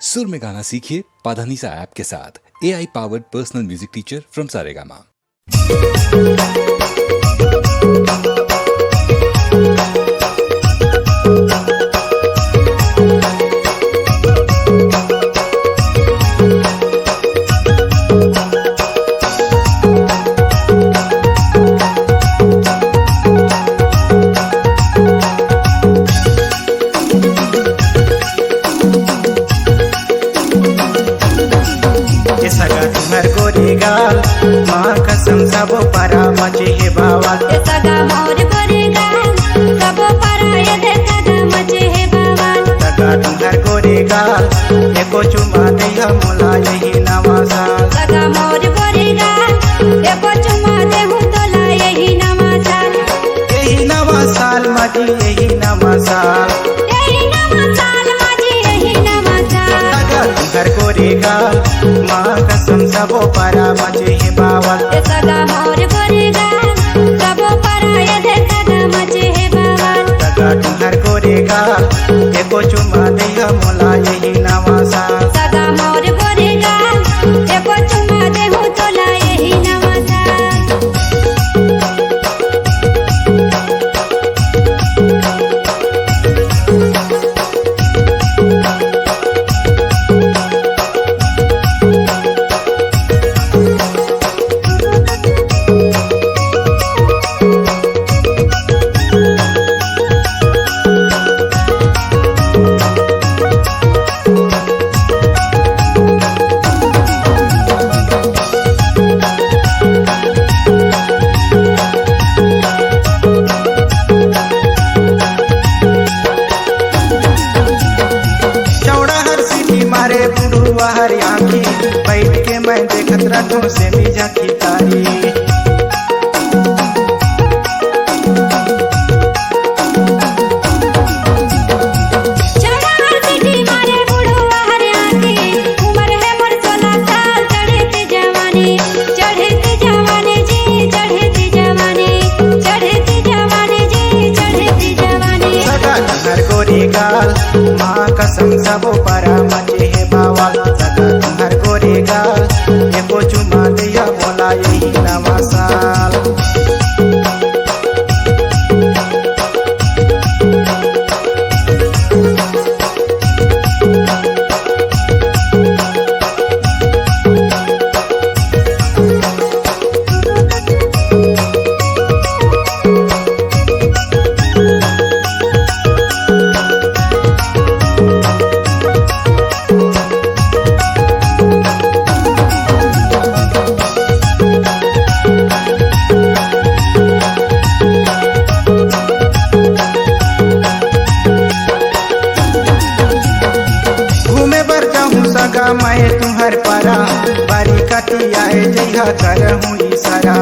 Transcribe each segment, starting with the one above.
सुर में गाना सीखिए पाधानीसा ऐप के साथ। AI powered personal music teacher from Saregama. माँ कसम सब परा मचे हे बाबा सगा मोर गोरेगाल सब परा ये दे सगा मचे हे बाबा सगा तुम्हार गोरेगाल एको चुमा दे मोला यही नवा साल सगा मोर गोरेगाल एको चुमा दे हूँ तोला यही नवा साल मजी यही नवा साल मजी यही नवा साल सगा तुम्हार गोरेगाल माँ कसम सब परा मचे हे बाबा सगा मोर गोरेगाल सब परा ये दे सगा मचे हे बाबा सगा तुम्हार गोरेगाल एको चुमा दे मोला यही नवा साल सगा मोर गोरेगाल एको चुमा दे हूँ तोला यही नवा साल बैठ के मैं देखत रहूं से भी झांकी तारी गोरेगाल माँ कसम सब परा मचे हे बाबा सगा तुम्हार गोरेगाल एको चुमा दिया बोला यही नवा साल सगा मैं तुम्हार परा बारी कटिया जइहा करहूँ इशारा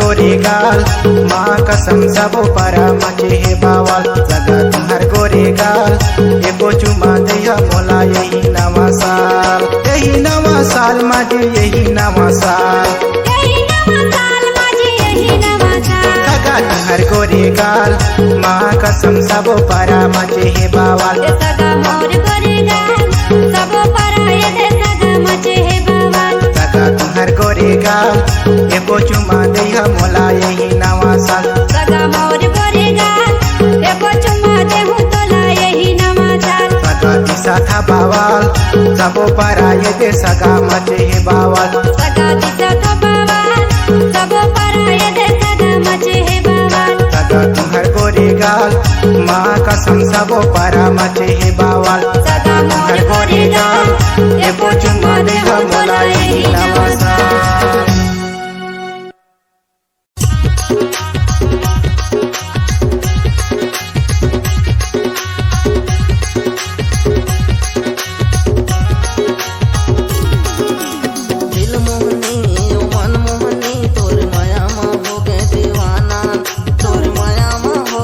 गोरेगाल माँ कसम सब परा मचे हे बाबा सगा तुम्हार गोरेगाल एको चुमा दिया मोला यही नवा साल मजी यही नवा साल सगा तुम्हार गोरेगाल माँ कसम सब परा मचे हे बाबा सगा मोर गोरेगाल सब परा ये दे सगा मचे हे बाबा सगा तुम्हार गोरेगाल एको चुमा दिया मोला यही नवा साल सगा मोर गोरेगाल एको चुमा दे हूँ तोला यही नवा साल सगा दिशा था बावाल सब परा ये दे सगा मचे हे बावाल सगा दिशा था बावाल सब परा ये दे सगा मचे हे बावाल सगा तुम्हार गोरेगाल माँ कसम सब परा मचे हे बावाल सगा मोर गोरेगाल एको चुमा दे हूँ तोला यही नवा साल मन मोहनी तोर माया मा हो गए दीवाना तोर माया मा हो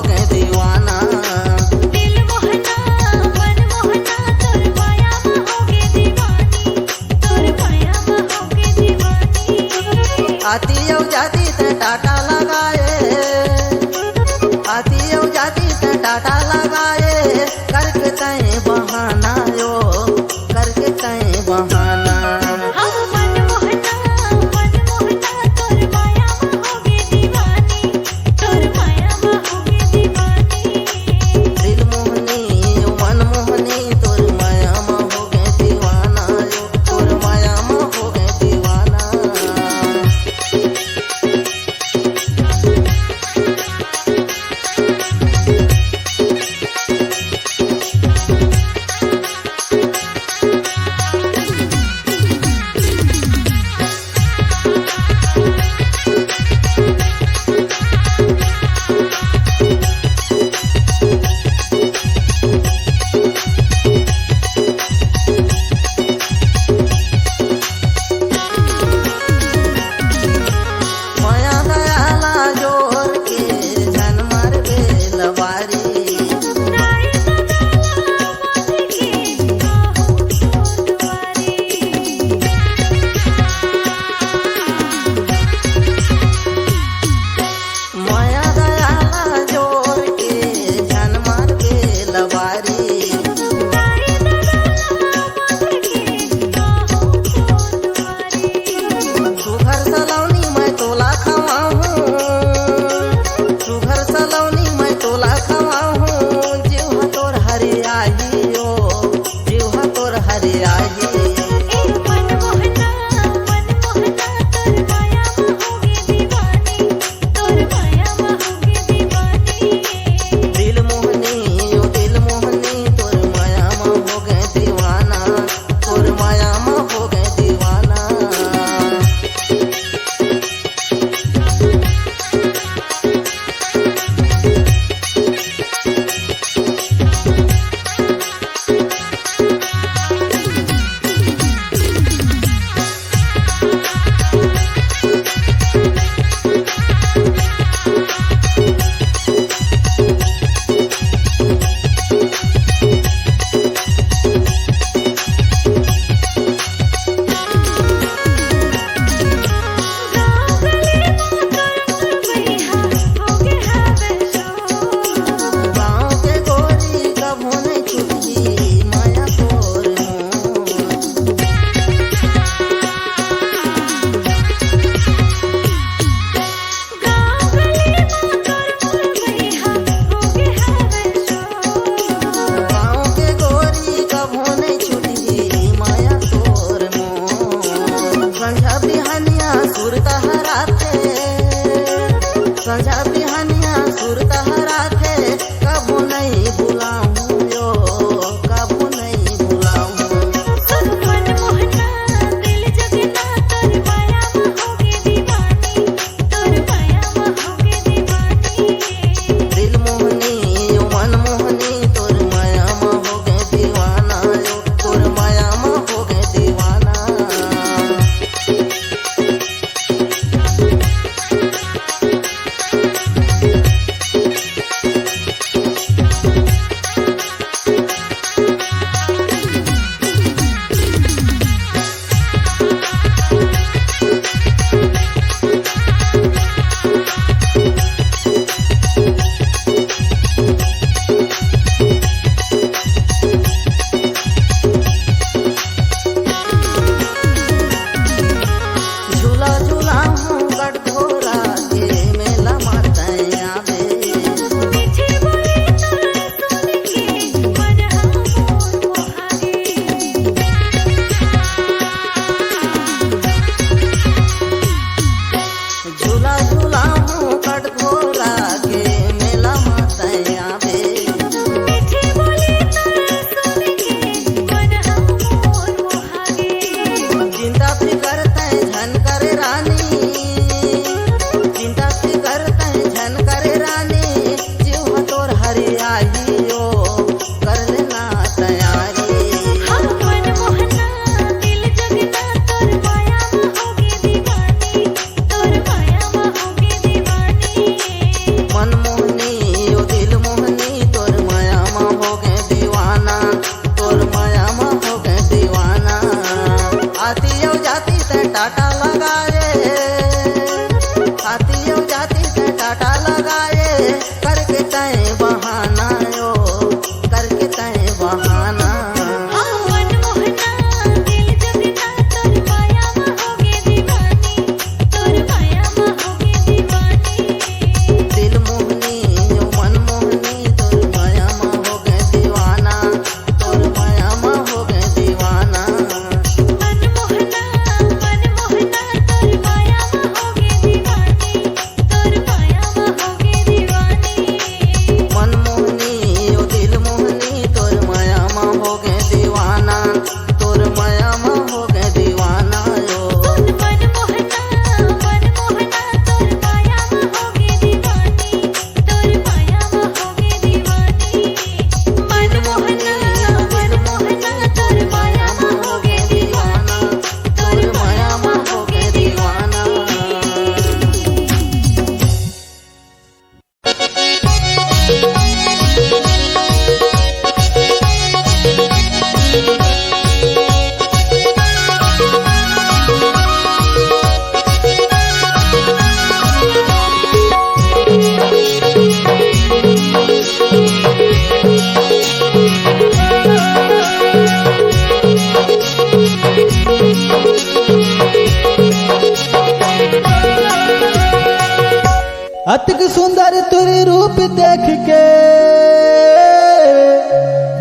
देख के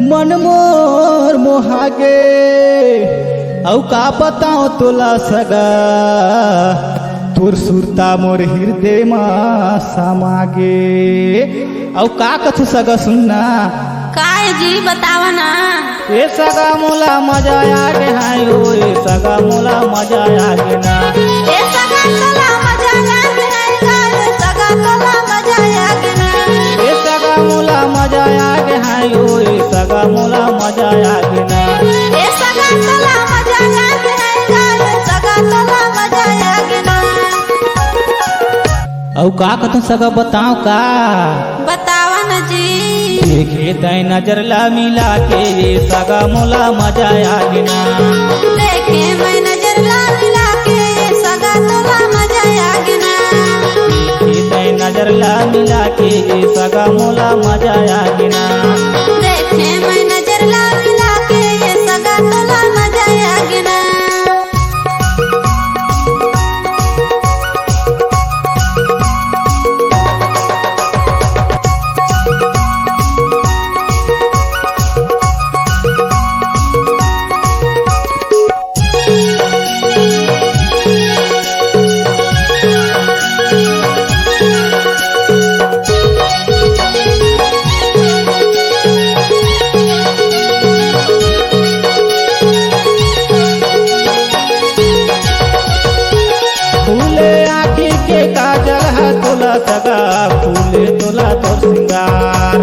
मन मोर मोहागे औ का बताओ तोला सगा तोर सुरता मोर हृदय मा समागे औ का कछु सगा सुनना काय जी बतावा ना। ए सगा मोला मजा आगे हाय ओ ए सगा मोला मजा आगे ना ए सगा तोला मजा आगे ना, ए सगा तोला मजा आगे ना। ए सगा मोला मजा आगे हाय ओ ए सगा मोला मजा आगे ना ए सगा तोला मजा आगे ना, ए सगा तोला मजा आगे ना। औ का कथु सगा बताओ का बतावा ना जी। देखे तय नजर ला मिला के ये सगा मोला मजा आगे ना देखे मैं नजर ला मिला के, ये सगा तोला मजा आगे ना। देखे तय नजर ला मिला के ये सगा मोला मजा आगे ना देखे मैं नजर ला मिला के, ये सगा तोला मजा आगे ना। फूले आँखी के काजल है तोला सगा फूले तोला तोर सिंगार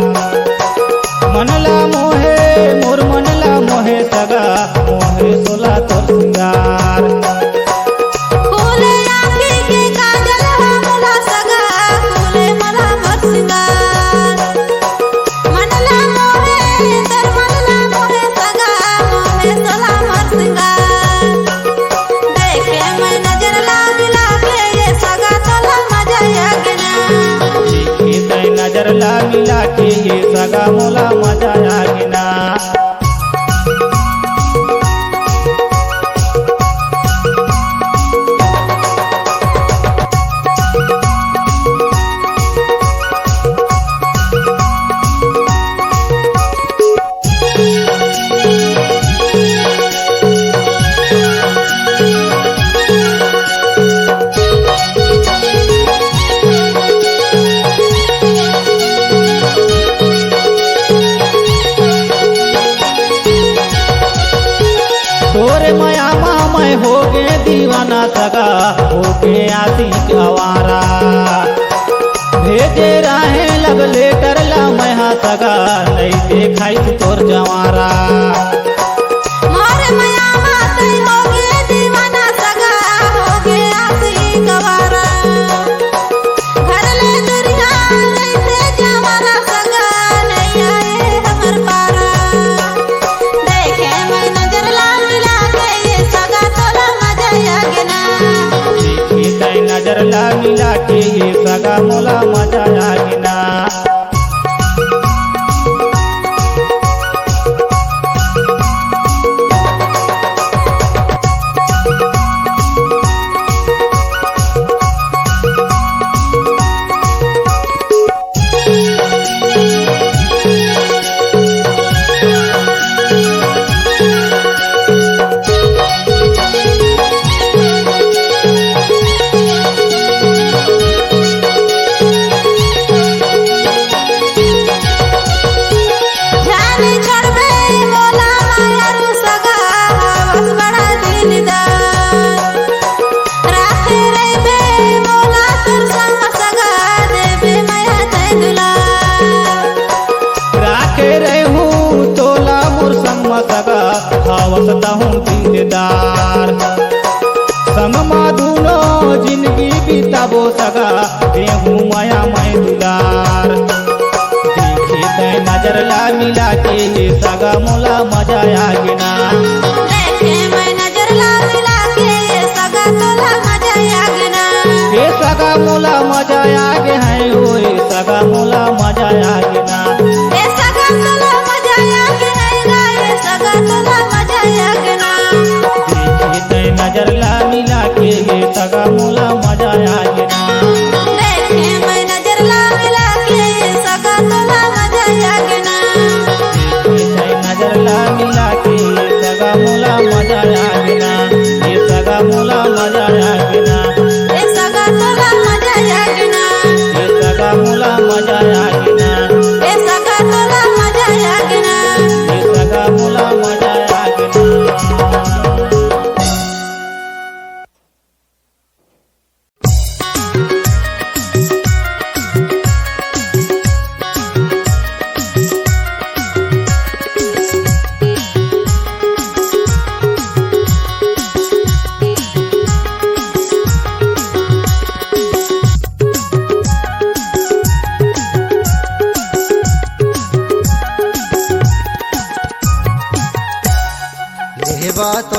मनला मोहे मोर मनला मोहे सगा मोहे तोला तोर सिंगार फूले आँखी के काजल है मोला सगा, फूले मला मोर सिंगार। मनला मोहे तर मनला मोहे सगा, मोहे तोला मोर सिंगार। देखे मैं नजर ला मिला के, ये सगा तोला मजा आगे ना। देखे तय नजर ला मिला के ये सगा मोला मजा आगे ना तोरे माया मैं हो गे दीवाना सगा हो गे आशिक आवारा भेजे राहे लग लेटर ला मैं हा सगा नहीं देखाई तोर जवारा मोर मया माते हो गे दीवाना सगा, हो गे आसी गवारा। घर ले दुनिया लेते जवाना सगा, नहीं आए हमर पारा। देखे मैं नजर ला मिला के, ये सगा तोला मजा आगे ना। देखे तय नजर ला मिला के ये सगा मोला मजा आगे ना जाने छोड़बे मोला मायारू सगा, बस बड़ा दिलदार। राखे रहिबे मोला तोर संग सगा, देबे माया तै दुलार। राखे रहूं तोला मोर संग सगा हवसता हूँ दिलदार संग माधुनो जिंदगी बिताबो सगा देहूँ माया मैं दुलार देखे तय नजर ला मिला के ये सगा मोला मजा आगे ना देखे मैं नजर ला मिला के, ये सगा तोला मजा आगे ना। ये सगा मोला मजा आगे है ओ ये सगा मोला मजा आगे ना ये सगा तोला मजा आगे आएगा, ये सगा तोला मजा आगे ना। देखे तय नजर ला मिला के ये सगा मोला मजा आगे ना देखे मैं नजर ला मिला के, ये सगा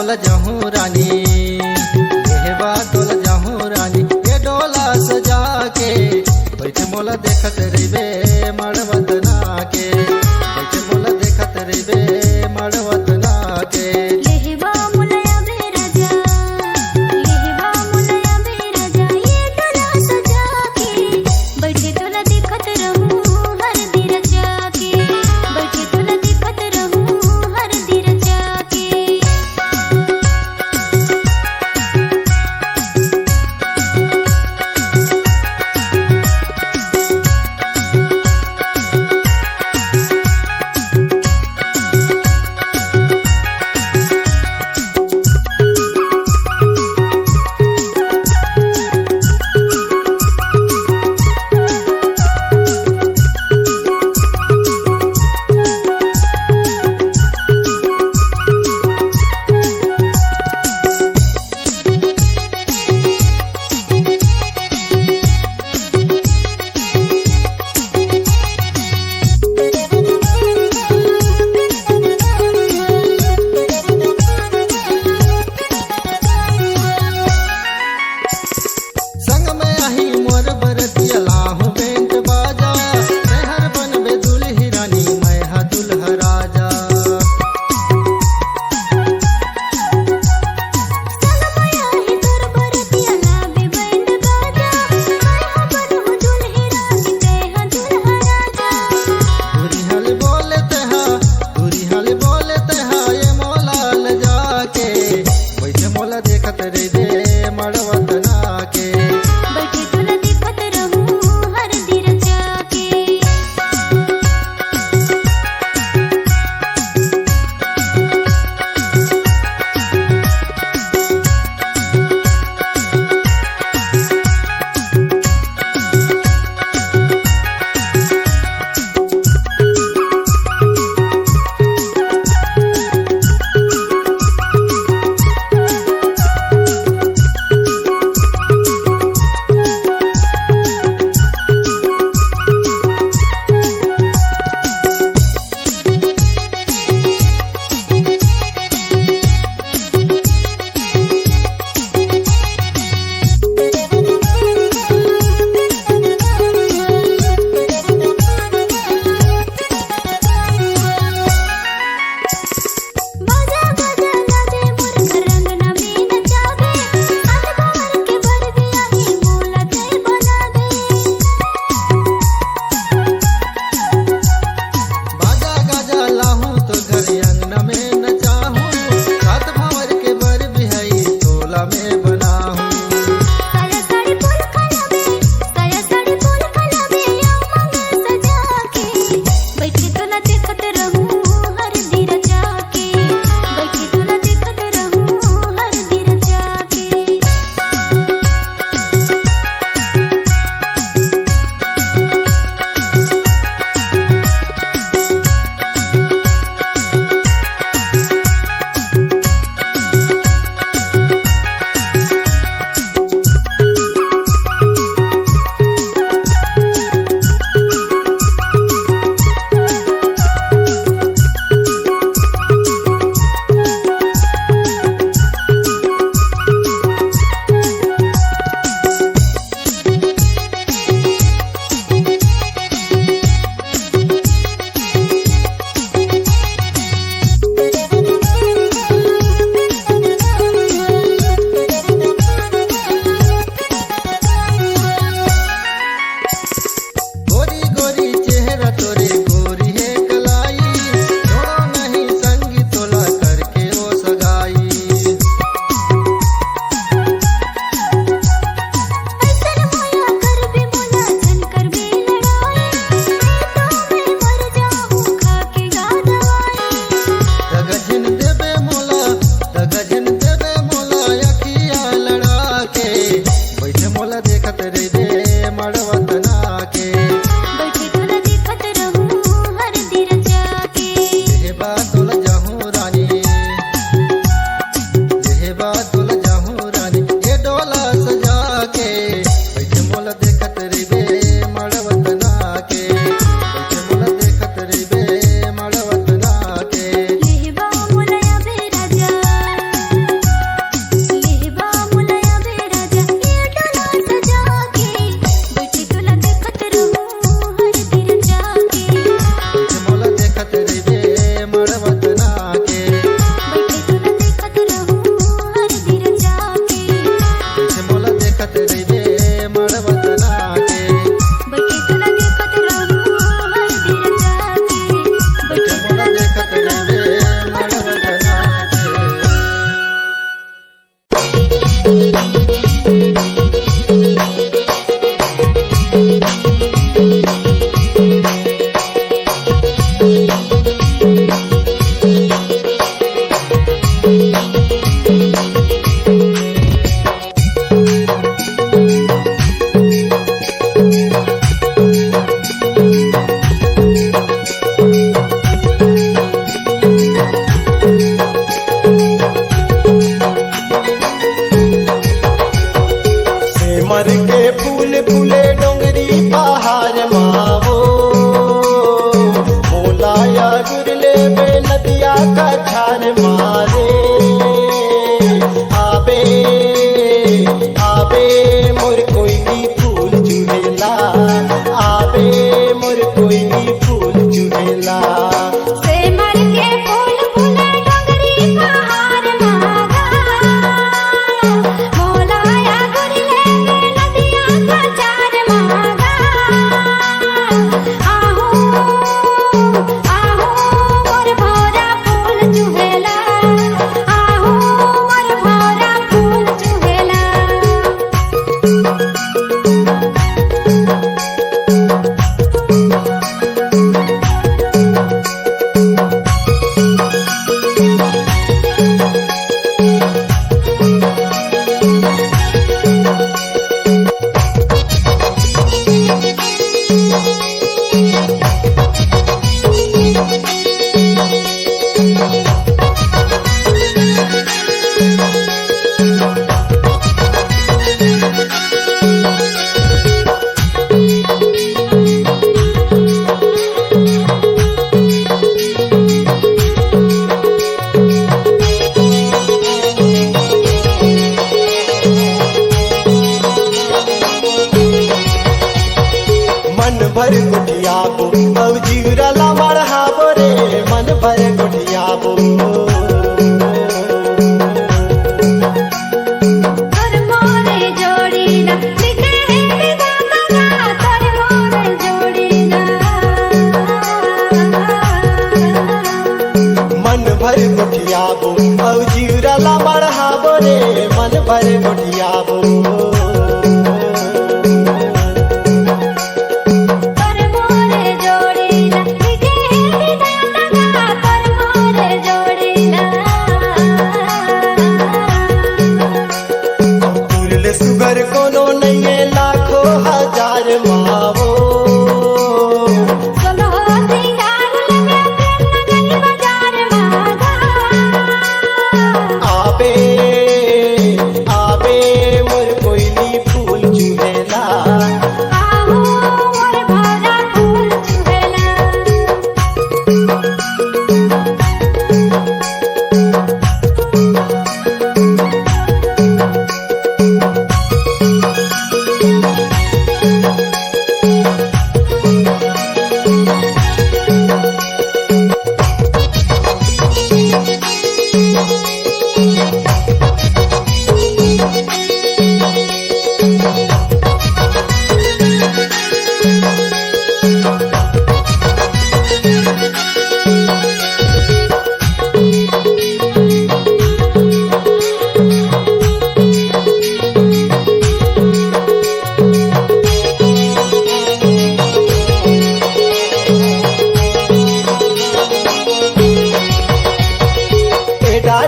डोल जाहूँ रानी, देहबा डोल जाहूँ रानी, ये डोला सजा के बैठ मोला देखत रहिबे मड़वत ना के, बैठ मोला देखत रहिबे मड़वत ना के। लेहबा मुलया बे राजा, लेहबा मुलया बे राजा, ये डोला सजा के बैठे तोला देखत रहूं हर दिन जाके, बैठे तोला देखत रहूं हर दिन जाके। कछार मारे आबे आबे मोर कोई भी फूल चुहेला आबे मोर कोई भी फूल चुहेला से मर के फूल फूले डोंगरी पहाड़ मागा मोलाया गुरले में नदिया का चार मागा आहू आहू मोर भौरा फूल चुहेला आहू मोर भौरा फूल चुहेला मन भर गुठियाबो अब जीवरला मरहाबो रे मन भर गुठियाबो तोर मोरे जोड़ीला लिखे है विधाता तोर मोरे जोड़ीला मन भर गुठियाबो अब जीवरला मरहाबो रे मन भर गुठियाबो तोर मोरे जोड़ीला लिखे है विधाता तोर मोरे जोड़ीला तुरले सुगर कोनो नहीं लाखों हजार मावो चलो सिंगार लगे नगरी बाजार मागा आबे आबे मोर कोयली फूल चुहेला आहू मोर भौरा फूल चुहेला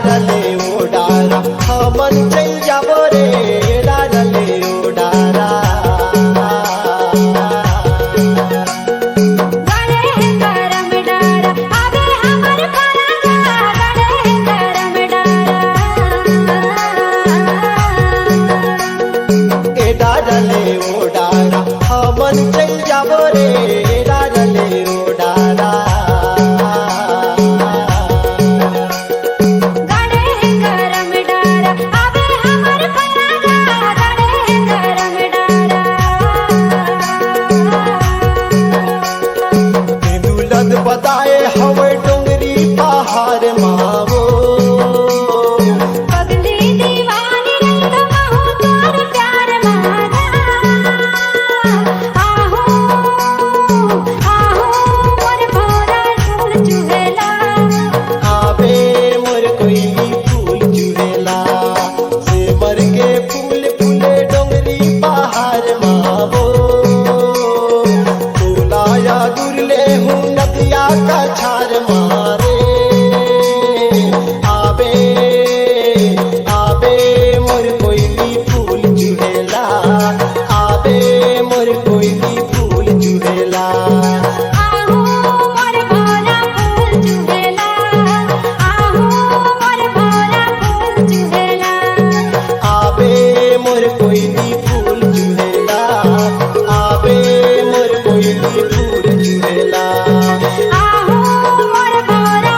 डाले ओ डारा हमन चल जाबो रे डाले ओ डारा गड़े करम डारा आबे हमर परागा गड़े करम डारा डाले ओ डारा हमन चल जाबो रे डाले ओ डारा गड़े करम डारा आबे हमर परागा गड़े करम डारा दुलत बताए हवे डोंगरी पहाड़ मावो पगली दीवानी रंग महू तोर प्यार मागा आहू आहू मोर भौरा फूल चुहेला आबे मोर कोयली फूल चुहेला से मर के फूल फूले डोंगरी पहाड़ मावो फूलाया दुरले हूँ नदिया का छार मारे आबे आबे मोर कोयली फूल चुहेला आबे मोर कोयली फूल चुहेला आहू मोर भौरा फूल चुहेला आहू मोर भौरा फूल चुहेला आबे मोर कोयली फूल चुहेला आबे मोर कोयली फूल चुहेला आहू मोर भौरा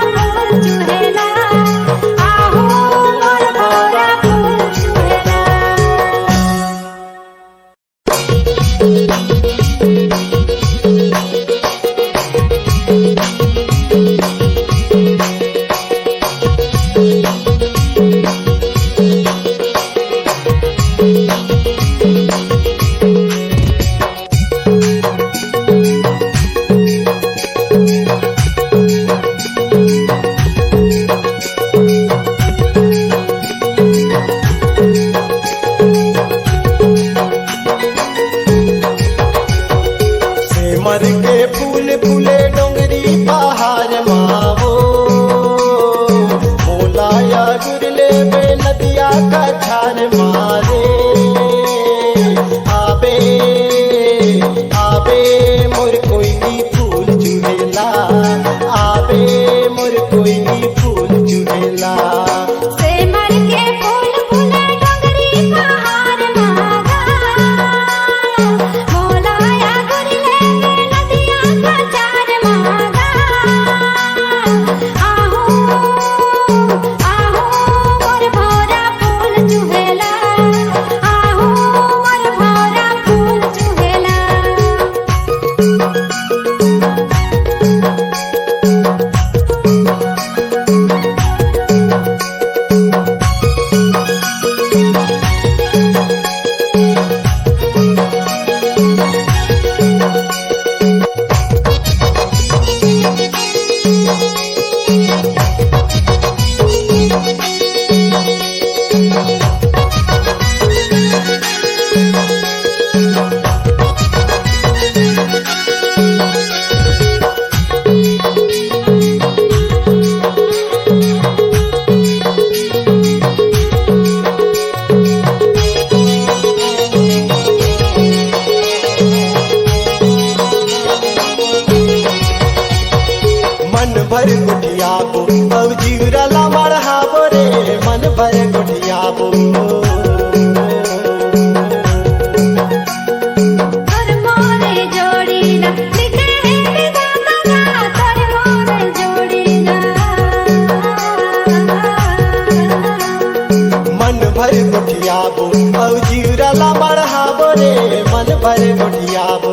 रे मन भर गोठियाबो